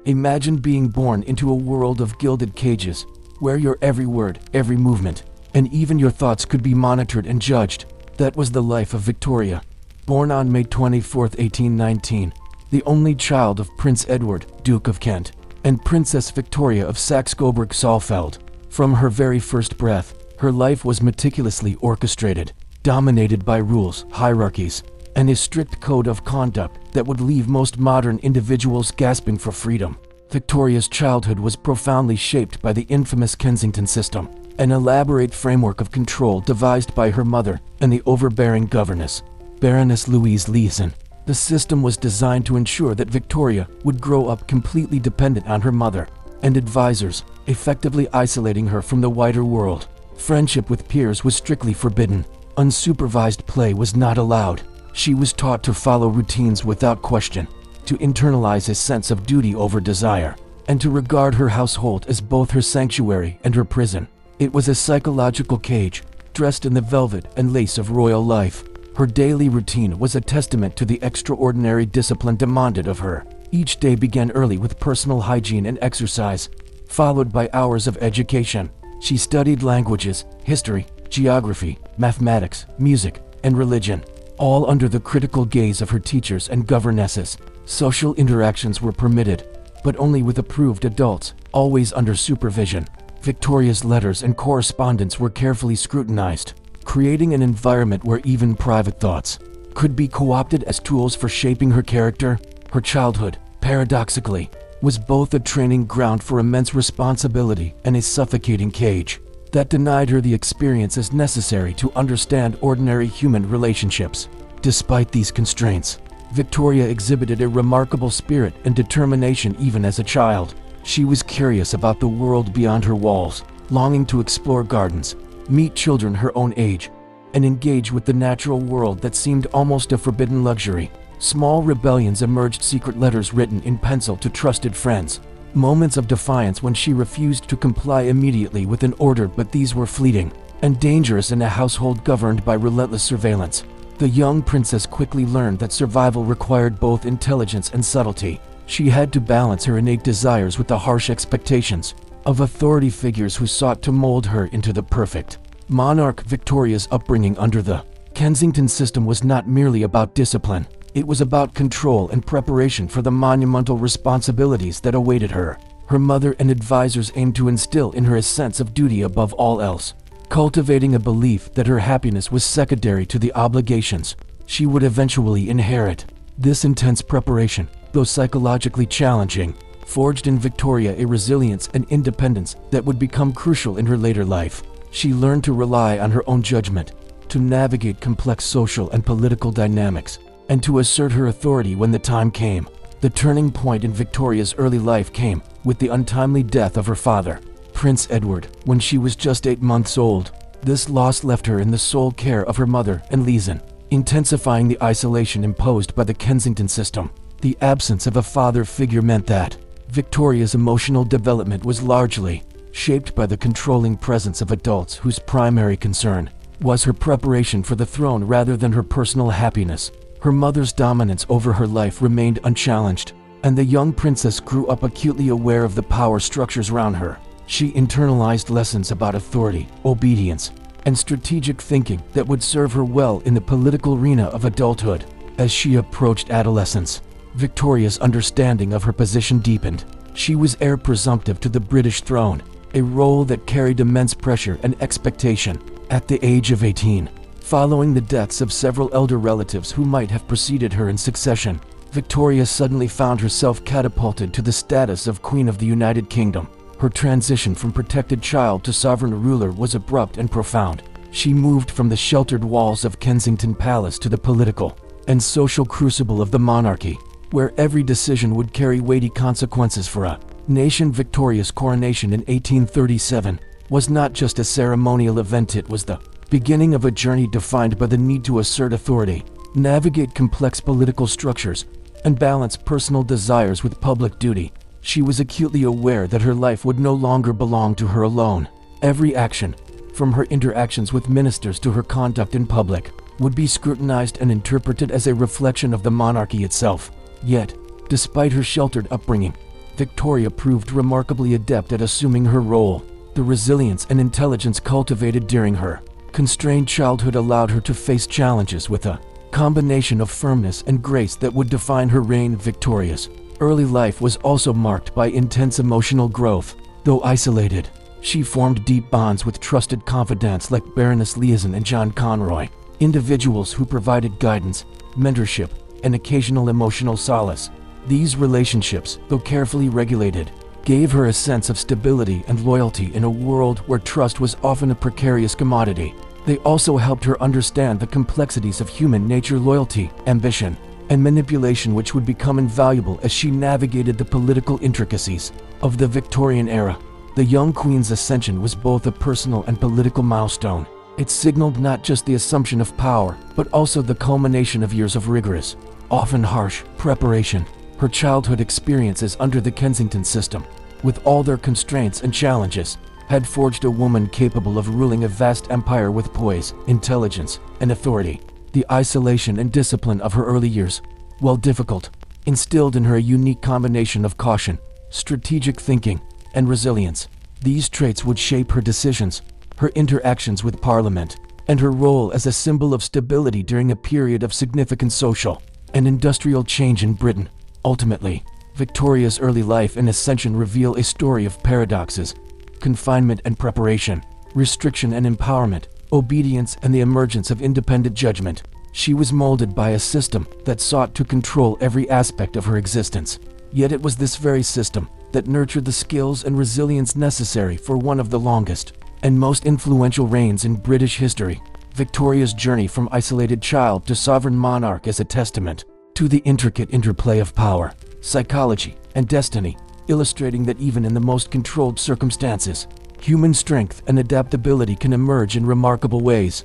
Imagine being born into a world of gilded cages, where your every word, every movement, and even your thoughts could be monitored and judged. That was the life of Victoria. Born on May 24, 1819, the only child of Prince Edward, Duke of Kent, and Princess Victoria of Saxe-Coburg-Saalfeld. From her very first breath, her life was meticulously orchestrated, dominated by rules, hierarchies, and a strict code of conduct that would leave most modern individuals gasping for freedom. Victoria's childhood was profoundly shaped by the infamous Kensington system, an elaborate framework of control devised by her mother and the overbearing governess, Baroness Louise Leeson. The system was designed to ensure that Victoria would grow up completely dependent on her mother and advisors, effectively isolating her from the wider world. Friendship with peers was strictly forbidden. Unsupervised play was not allowed. She was taught to follow routines without question, to internalize a sense of duty over desire, and to regard her household as both her sanctuary and her prison. It was a psychological cage, dressed in the velvet and lace of royal life. Her daily routine was a testament to the extraordinary discipline demanded of her. Each day began early with personal hygiene and exercise, followed by hours of education. She studied languages, history, geography, mathematics, music, and religion, all under the critical gaze of her teachers and governesses. Social interactions were permitted, but only with approved adults, always under supervision. Victoria's letters and correspondence were carefully scrutinized, creating an environment where even private thoughts could be co-opted as tools for shaping her character. Her childhood, paradoxically, was both a training ground for immense responsibility and a suffocating cage that denied her the experiences necessary to understand ordinary human relationships. Despite these constraints, Victoria exhibited a remarkable spirit and determination even as a child. She was curious about the world beyond her walls, longing to explore gardens, meet children her own age, and engage with the natural world that seemed almost a forbidden luxury. Small rebellions emerged, secret letters written in pencil to trusted friends, moments of defiance when she refused to comply immediately with an order, but these were fleeting and dangerous in a household governed by relentless surveillance. The young princess quickly learned that survival required both intelligence and subtlety. She had to balance her innate desires with the harsh expectations of authority figures who sought to mold her into the perfect monarch. Victoria's upbringing under the Kensington system was not merely about discipline. It was about control and preparation for the monumental responsibilities that awaited her. Her mother and advisors aimed to instill in her a sense of duty above all else, cultivating a belief that her happiness was secondary to the obligations she would eventually inherit. This intense preparation, though psychologically challenging, forged in Victoria a resilience and independence that would become crucial in her later life. She learned to rely on her own judgment, to navigate complex social and political dynamics, and to assert her authority when the time came. The turning point in Victoria's early life came with the untimely death of her father, Prince Edward, when she was just 8 months old. This loss left her in the sole care of her mother and Leeson, intensifying the isolation imposed by the Kensington system. The absence of a father figure meant that Victoria's emotional development was largely shaped by the controlling presence of adults whose primary concern was her preparation for the throne rather than her personal happiness. Her mother's dominance over her life remained unchallenged, and the young princess grew up acutely aware of the power structures around her. She internalized lessons about authority, obedience, and strategic thinking that would serve her well in the political arena of adulthood. As she approached adolescence, Victoria's understanding of her position deepened. She was heir presumptive to the British throne, a role that carried immense pressure and expectation. At the age of 18, following the deaths of several elder relatives who might have preceded her in succession, Victoria suddenly found herself catapulted to the status of Queen of the United Kingdom. Her transition from protected child to sovereign ruler was abrupt and profound. She moved from the sheltered walls of Kensington Palace to the political and social crucible of the monarchy, where every decision would carry weighty consequences for a nation. Victoria's coronation in 1837 was not just a ceremonial event, it was the beginning of a journey defined by the need to assert authority, navigate complex political structures, and balance personal desires with public duty. She was acutely aware that her life would no longer belong to her alone. Every action, from her interactions with ministers to her conduct in public, would be scrutinized and interpreted as a reflection of the monarchy itself. Yet, despite her sheltered upbringing, Victoria proved remarkably adept at assuming her role. The resilience and intelligence cultivated during her constrained childhood allowed her to face challenges with a combination of firmness and grace that would define her reign. Victoria's early life was also marked by intense emotional growth. Though isolated, she formed deep bonds with trusted confidants like Baroness Liaison and John Conroy, individuals who provided guidance, mentorship, and occasional emotional solace. These relationships, though carefully regulated, gave her a sense of stability and loyalty in a world where trust was often a precarious commodity. They also helped her understand the complexities of human nature, loyalty, ambition, and manipulation, which would become invaluable as she navigated the political intricacies of the Victorian era. The young queen's ascension was both a personal and political milestone. It signaled not just the assumption of power, but also the culmination of years of rigorous, often harsh, preparation. Her childhood experiences under the Kensington system, with all their constraints and challenges, had forged a woman capable of ruling a vast empire with poise, intelligence, and authority. The isolation and discipline of her early years, while difficult, instilled in her a unique combination of caution, strategic thinking, and resilience. These traits would shape her decisions, her interactions with Parliament, and her role as a symbol of stability during a period of significant social and industrial change in Britain. Ultimately, Victoria's early life and ascension reveal a story of paradoxes: confinement and preparation, restriction and empowerment, obedience and the emergence of independent judgment. She was molded by a system that sought to control every aspect of her existence. Yet it was this very system that nurtured the skills and resilience necessary for one of the longest and most influential reigns in British history. Victoria's journey from isolated child to sovereign monarch is a testament to the intricate interplay of power, psychology, and destiny, illustrating that even in the most controlled circumstances, human strength and adaptability can emerge in remarkable ways.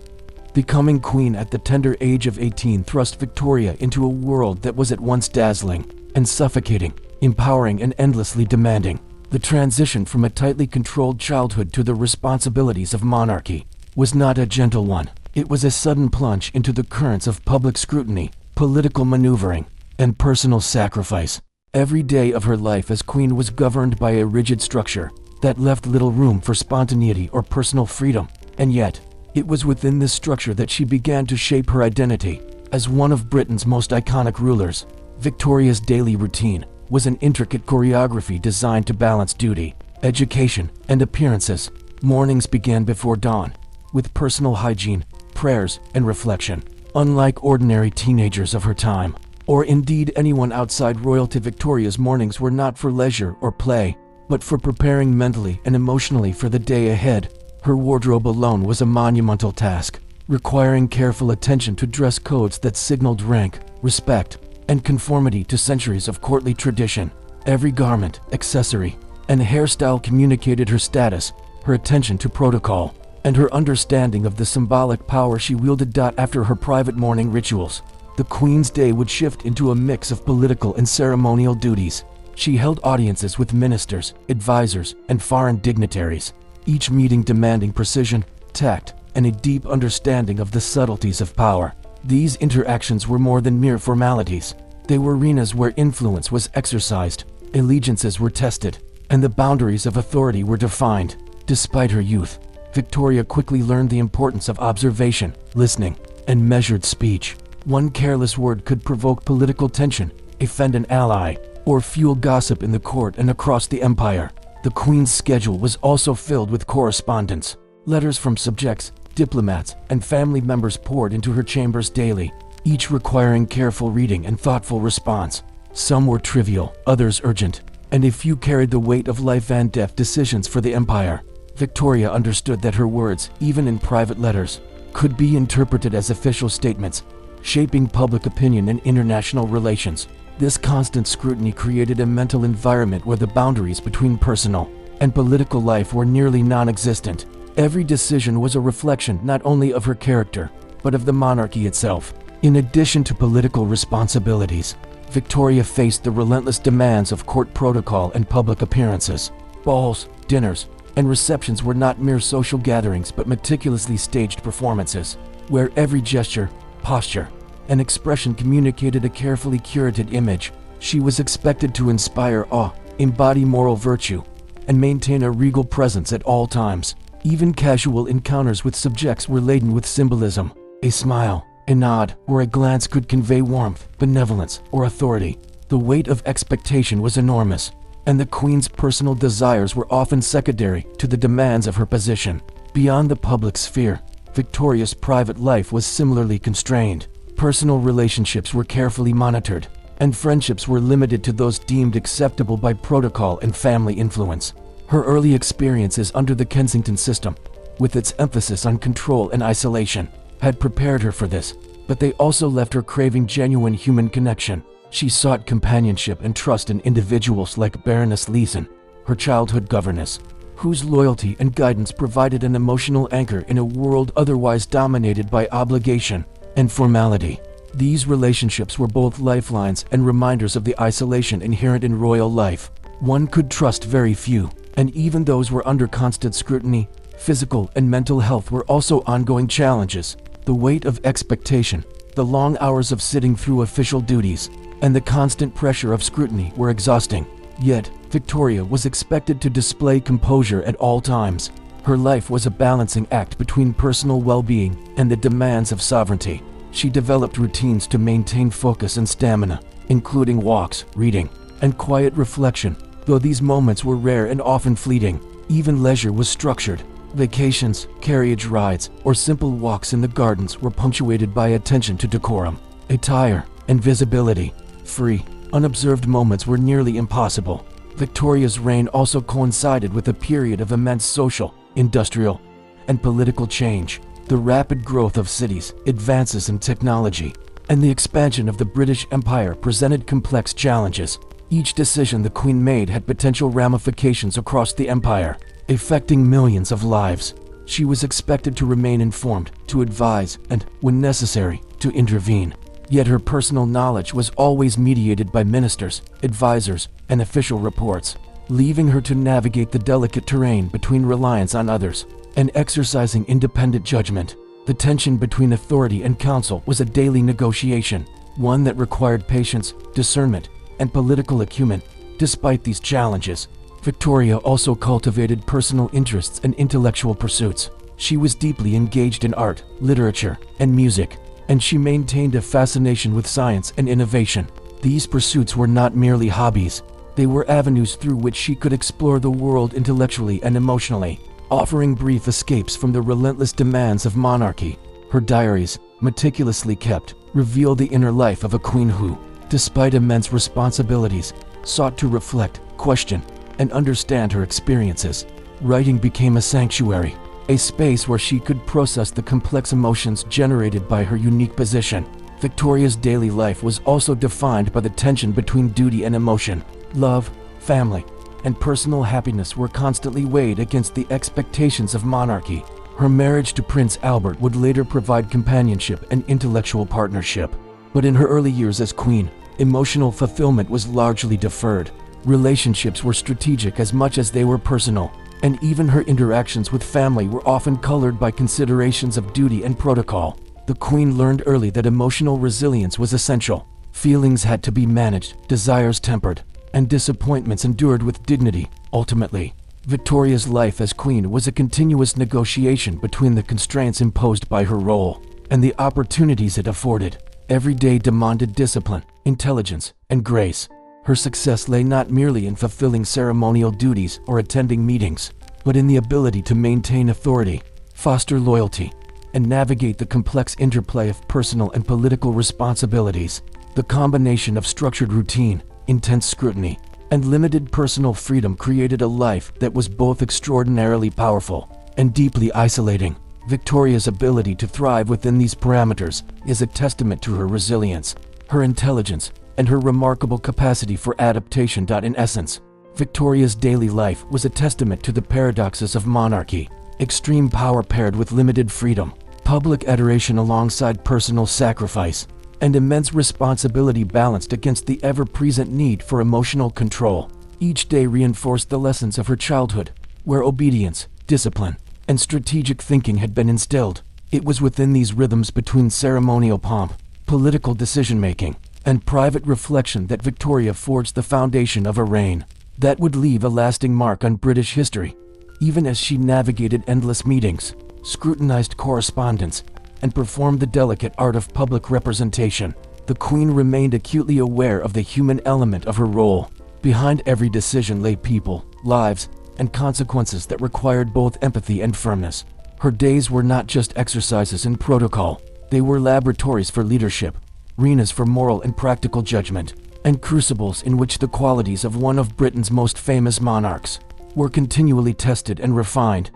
Becoming queen at the tender age of 18 thrust Victoria into a world that was at once dazzling and suffocating, empowering and endlessly demanding. The transition from a tightly controlled childhood to the responsibilities of monarchy was not a gentle one. It was a sudden plunge into the currents of public scrutiny, political maneuvering, and personal sacrifice. Every day of her life as queen was governed by a rigid structure that left little room for spontaneity or personal freedom, and yet, it was within this structure that she began to shape her identity. As one of Britain's most iconic rulers, Victoria's daily routine was an intricate choreography designed to balance duty, education, and appearances. Mornings began before dawn, with personal hygiene, prayers, and reflection. Unlike ordinary teenagers of her time, or indeed anyone outside royalty, Victoria's mornings were not for leisure or play, but for preparing mentally and emotionally for the day ahead. Her wardrobe alone was a monumental task, requiring careful attention to dress codes that signaled rank, respect, and conformity to centuries of courtly tradition. Every garment, accessory, and hairstyle communicated her status, her attention to protocol, and her understanding of the symbolic power she wielded. After her private morning rituals, the Queen's day would shift into a mix of political and ceremonial duties. She held audiences with ministers, advisors, and foreign dignitaries, each meeting demanding precision, tact, and a deep understanding of the subtleties of power. These interactions were more than mere formalities. They were arenas where influence was exercised, allegiances were tested, and the boundaries of authority were defined. Despite her youth, Victoria quickly learned the importance of observation, listening, and measured speech. One careless word could provoke political tension, offend an ally, or fuel gossip in the court and across the empire. The Queen's schedule was also filled with correspondence. Letters from subjects, diplomats, and family members poured into her chambers daily, each requiring careful reading and thoughtful response. Some were trivial, others urgent, and a few carried the weight of life and death decisions for the empire. Victoria understood that her words, even in private letters, could be interpreted as official statements, shaping public opinion and international relations. This constant scrutiny created a mental environment where the boundaries between personal and political life were nearly non-existent. Every decision was a reflection not only of her character, but of the monarchy itself. In addition to political responsibilities, Victoria faced the relentless demands of court protocol and public appearances. Balls, dinners, and receptions were not mere social gatherings but meticulously staged performances, where every gesture, posture, and expression communicated a carefully curated image. She was expected to inspire awe, embody moral virtue, and maintain a regal presence at all times. Even casual encounters with subjects were laden with symbolism. A smile, a nod, or a glance could convey warmth, benevolence, or authority. The weight of expectation was enormous, and the queen's personal desires were often secondary to the demands of her position. Beyond the public sphere, Victoria's private life was similarly constrained. Personal relationships were carefully monitored, and friendships were limited to those deemed acceptable by protocol and family influence. Her early experiences under the Kensington system, with its emphasis on control and isolation, had prepared her for this, but they also left her craving genuine human connection. She sought companionship and trust in individuals like Baroness Leeson, her childhood governess, whose loyalty and guidance provided an emotional anchor in a world otherwise dominated by obligation and formality. These relationships were both lifelines and reminders of the isolation inherent in royal life. One could trust very few, and even those were under constant scrutiny. Physical and mental health were also ongoing challenges. The weight of expectation, the long hours of sitting through official duties, and the constant pressure of scrutiny were exhausting. Yet, Victoria was expected to display composure at all times. Her life was a balancing act between personal well-being and the demands of sovereignty. She developed routines to maintain focus and stamina, including walks, reading, and quiet reflection. Though these moments were rare and often fleeting, even leisure was structured. Vacations, carriage rides, or simple walks in the gardens were punctuated by attention to decorum, attire, and visibility. Free, unobserved moments were nearly impossible. Victoria's reign also coincided with a period of immense social, industrial, and political change. The rapid growth of cities, advances in technology, and the expansion of the British Empire presented complex challenges. Each decision the Queen made had potential ramifications across the empire, affecting millions of lives. She was expected to remain informed, to advise, and, when necessary, to intervene. Yet her personal knowledge was always mediated by ministers, advisors, and official reports, leaving her to navigate the delicate terrain between reliance on others and exercising independent judgment. The tension between authority and counsel was a daily negotiation, one that required patience, discernment, and political acumen. Despite these challenges, Victoria also cultivated personal interests and intellectual pursuits. She was deeply engaged in art, literature, and music, and she maintained a fascination with science and innovation. These pursuits were not merely hobbies, they were avenues through which she could explore the world intellectually and emotionally, offering brief escapes from the relentless demands of monarchy. Her diaries, meticulously kept, reveal the inner life of a queen who, despite immense responsibilities, sought to reflect, question, and understand her experiences. Writing became a sanctuary, a space where she could process the complex emotions generated by her unique position. Victoria's daily life was also defined by the tension between duty and emotion. Love, family, and personal happiness were constantly weighed against the expectations of monarchy. Her marriage to Prince Albert would later provide companionship and intellectual partnership. But in her early years as queen, emotional fulfillment was largely deferred. Relationships were strategic as much as they were personal, and even her interactions with family were often colored by considerations of duty and protocol. The Queen learned early that emotional resilience was essential. Feelings had to be managed, desires tempered, and disappointments endured with dignity. Ultimately, Victoria's life as Queen was a continuous negotiation between the constraints imposed by her role and the opportunities it afforded. Every day demanded discipline, intelligence, and grace. Her success lay not merely in fulfilling ceremonial duties or attending meetings, but in the ability to maintain authority, foster loyalty, and navigate the complex interplay of personal and political responsibilities. The combination of structured routine, intense scrutiny, and limited personal freedom created a life that was both extraordinarily powerful and deeply isolating. Victoria's ability to thrive within these parameters is a testament to her resilience, her intelligence, and her remarkable capacity for adaptation. In essence, Victoria's daily life was a testament to the paradoxes of monarchy: extreme power paired with limited freedom, public adoration alongside personal sacrifice, and immense responsibility balanced against the ever-present need for emotional control. Each day reinforced the lessons of her childhood, where obedience, discipline, and strategic thinking had been instilled. It was within these rhythms between ceremonial pomp, political decision-making, and private reflection that Victoria forged the foundation of a reign that would leave a lasting mark on British history. Even as she navigated endless meetings, scrutinized correspondence, and performed the delicate art of public representation, the Queen remained acutely aware of the human element of her role. Behind every decision lay people, lives, and consequences that required both empathy and firmness. Her days were not just exercises in protocol. They were laboratories for leadership, arenas for moral and practical judgment, and crucibles in which the qualities of one of Britain's most famous monarchs were continually tested and refined.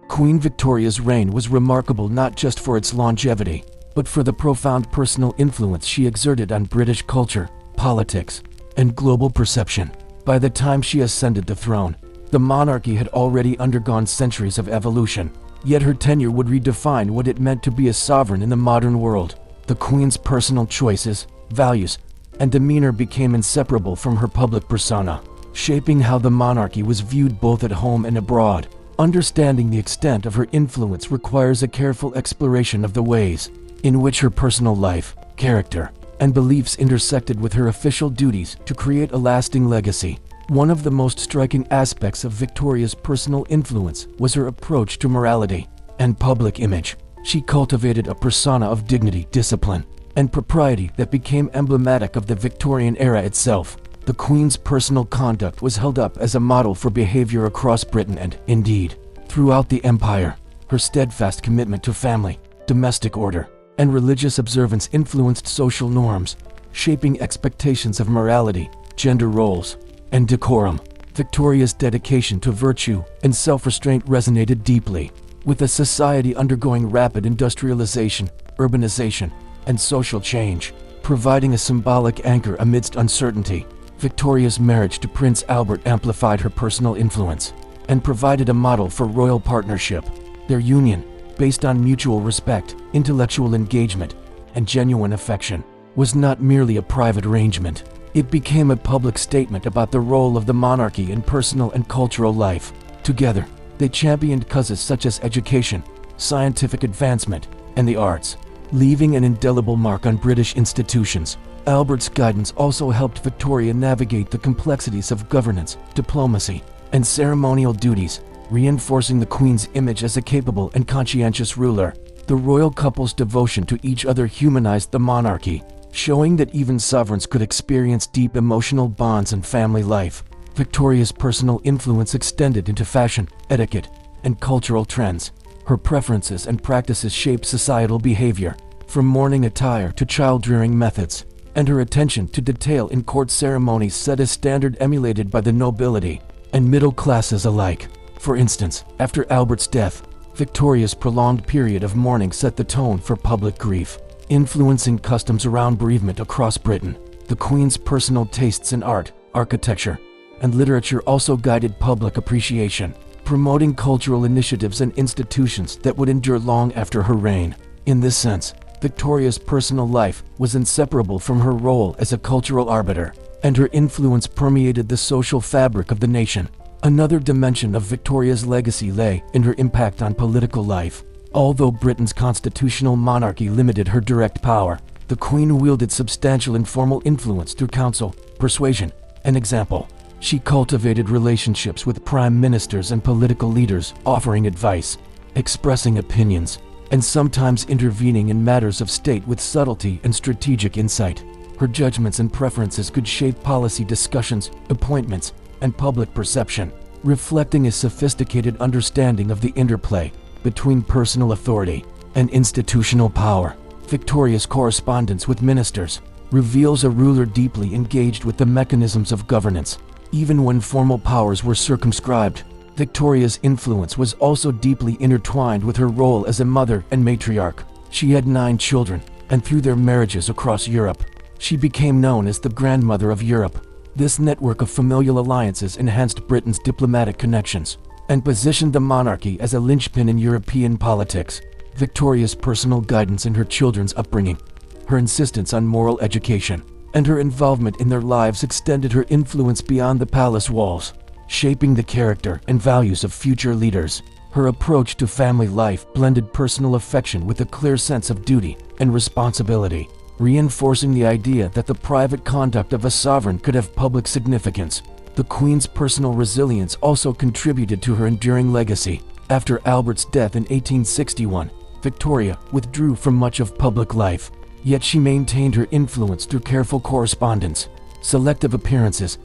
Queen Victoria's reign was remarkable not just for its longevity, but for the profound personal influence she exerted on British culture, politics, and global perception. By the time she ascended the throne, the monarchy had already undergone centuries of evolution, yet her tenure would redefine what it meant to be a sovereign in the modern world. The Queen's personal choices, values, and demeanor became inseparable from her public persona, shaping how the monarchy was viewed both at home and abroad. Understanding the extent of her influence requires a careful exploration of the ways in which her personal life, character, and beliefs intersected with her official duties to create a lasting legacy. One of the most striking aspects of Victoria's personal influence was her approach to morality and public image. She cultivated a persona of dignity, discipline, and propriety that became emblematic of the Victorian era itself. The Queen's personal conduct was held up as a model for behavior across Britain and, indeed, throughout the empire. Her steadfast commitment to family, domestic order, and religious observance influenced social norms, shaping expectations of morality, gender roles, and decorum. Victoria's dedication to virtue and self-restraint resonated deeply with a society undergoing rapid industrialization, urbanization, and social change, providing a symbolic anchor amidst uncertainty. Victoria's marriage to Prince Albert amplified her personal influence and provided a model for royal partnership. Their union, based on mutual respect, intellectual engagement, and genuine affection, was not merely a private arrangement. It became a public statement about the role of the monarchy in personal and cultural life. Together, they championed causes such as education, scientific advancement, and the arts, leaving an indelible mark on British institutions. Albert's guidance also helped Victoria navigate the complexities of governance, diplomacy, and ceremonial duties, reinforcing the Queen's image as a capable and conscientious ruler. The royal couple's devotion to each other humanized the monarchy, showing that even sovereigns could experience deep emotional bonds and family life. Victoria's personal influence extended into fashion, etiquette, and cultural trends. Her preferences and practices shaped societal behavior, from mourning attire to child-rearing methods, and her attention to detail in court ceremonies set a standard emulated by the nobility and middle classes alike. For instance, after Albert's death, Victoria's prolonged period of mourning set the tone for public grief, influencing customs around bereavement across Britain. The Queen's personal tastes in art, architecture, and literature also guided public appreciation, promoting cultural initiatives and institutions that would endure long after her reign. In this sense, Victoria's personal life was inseparable from her role as a cultural arbiter, and her influence permeated the social fabric of the nation. Another dimension of Victoria's legacy lay in her impact on political life. Although Britain's constitutional monarchy limited her direct power, the Queen wielded substantial informal influence through counsel, persuasion, and example. She cultivated relationships with prime ministers and political leaders, offering advice, expressing opinions, and sometimes intervening in matters of state with subtlety and strategic insight. Her judgments and preferences could shape policy discussions, appointments, and public perception, reflecting a sophisticated understanding of the interplay between personal authority and institutional power. Victoria's correspondence with ministers reveals a ruler deeply engaged with the mechanisms of governance. Even when formal powers were circumscribed, Victoria's influence was also deeply intertwined with her role as a mother and matriarch. She had 9 children, and through their marriages across Europe, she became known as the Grandmother of Europe. This network of familial alliances enhanced Britain's diplomatic connections and positioned the monarchy as a linchpin in European politics. Victoria's personal guidance in her children's upbringing, her insistence on moral education, and her involvement in their lives extended her influence beyond the palace walls, shaping the character and values of future leaders. Her approach to family life blended personal affection with a clear sense of duty and responsibility, reinforcing the idea that the private conduct of a sovereign could have public significance. The Queen's personal resilience also contributed to her enduring legacy. After Albert's death in 1861, Victoria withdrew from much of public life, yet she maintained her influence through careful correspondence, selective appearances,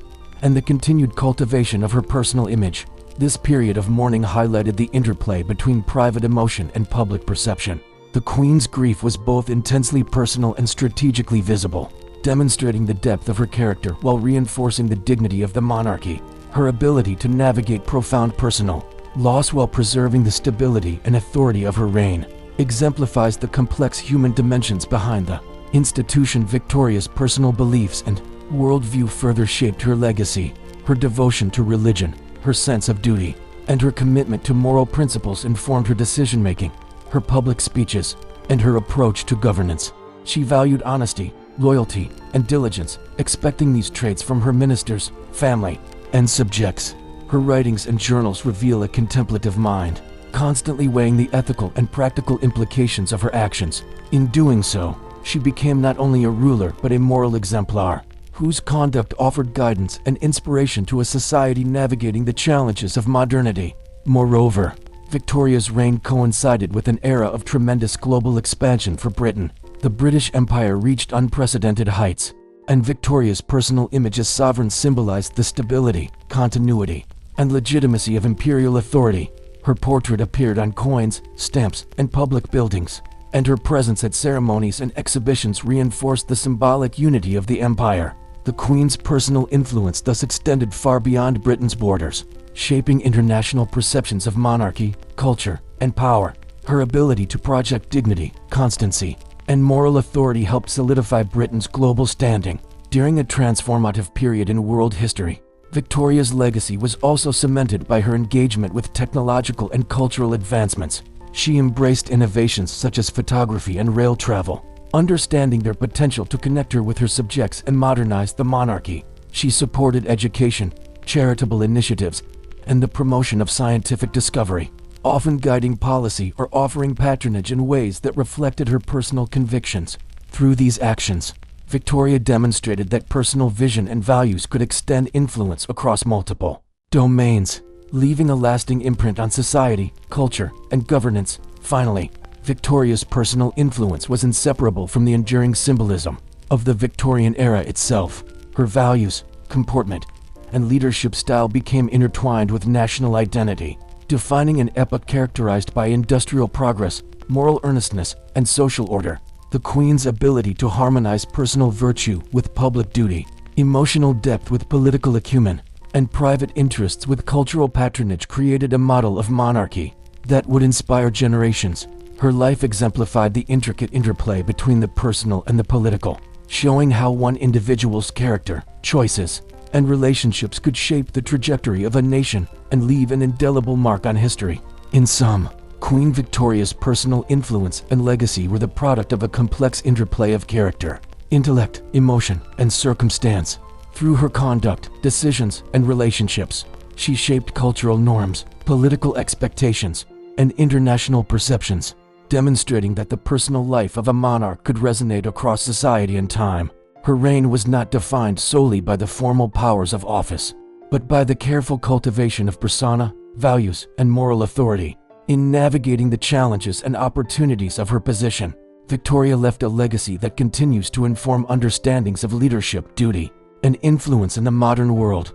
and the continued cultivation of her personal image. This period of mourning highlighted the interplay between private emotion and public perception. The Queen's grief was both intensely personal and strategically visible, demonstrating the depth of her character while reinforcing the dignity of the monarchy. Her ability to navigate profound personal loss while preserving the stability and authority of her reign exemplifies the complex human dimensions behind the institution. Victoria's personal beliefs and worldview further shaped her legacy. Her devotion to religion, her sense of duty, and her commitment to moral principles informed her decision-making, her public speeches, and her approach to governance. She valued honesty, loyalty, and diligence, expecting these traits from her ministers, family, and subjects. Her writings and journals reveal a contemplative mind, constantly weighing the ethical and practical implications of her actions. In doing so, she became not only a ruler but a moral exemplar, whose conduct offered guidance and inspiration to a society navigating the challenges of modernity. Moreover, Victoria's reign coincided with an era of tremendous global expansion for Britain. The British Empire reached unprecedented heights, and Victoria's personal image as sovereign symbolized the stability, continuity, and legitimacy of imperial authority. Her portrait appeared on coins, stamps, and public buildings, and her presence at ceremonies and exhibitions reinforced the symbolic unity of the empire. The Queen's personal influence thus extended far beyond Britain's borders, shaping international perceptions of monarchy, culture, and power. Her ability to project dignity, constancy, and moral authority helped solidify Britain's global standing. During a transformative period in world history, Victoria's legacy was also cemented by her engagement with technological and cultural advancements. She embraced innovations such as photography and rail travel, understanding their potential to connect her with her subjects and modernize the monarchy. She supported education, charitable initiatives, and the promotion of scientific discovery, often guiding policy or offering patronage in ways that reflected her personal convictions. Through these actions, Victoria demonstrated that personal vision and values could extend influence across multiple domains, leaving a lasting imprint on society, culture, and governance. Finally, Victoria's personal influence was inseparable from the enduring symbolism of the Victorian era itself. Her values, comportment, and leadership style became intertwined with national identity, defining an epoch characterized by industrial progress, moral earnestness, and social order. The Queen's ability to harmonize personal virtue with public duty, emotional depth with political acumen, and private interests with cultural patronage created a model of monarchy that would inspire generations. Her life exemplified the intricate interplay between the personal and the political, showing how one individual's character, choices, and relationships could shape the trajectory of a nation and leave an indelible mark on history. In sum, Queen Victoria's personal influence and legacy were the product of a complex interplay of character, intellect, emotion, and circumstance. Through her conduct, decisions, and relationships, she shaped cultural norms, political expectations, and international perceptions, demonstrating that the personal life of a monarch could resonate across society and time. Her reign was not defined solely by the formal powers of office, but by the careful cultivation of persona, values, and moral authority. In navigating the challenges and opportunities of her position, Victoria left a legacy that continues to inform understandings of leadership, duty, and influence in the modern world.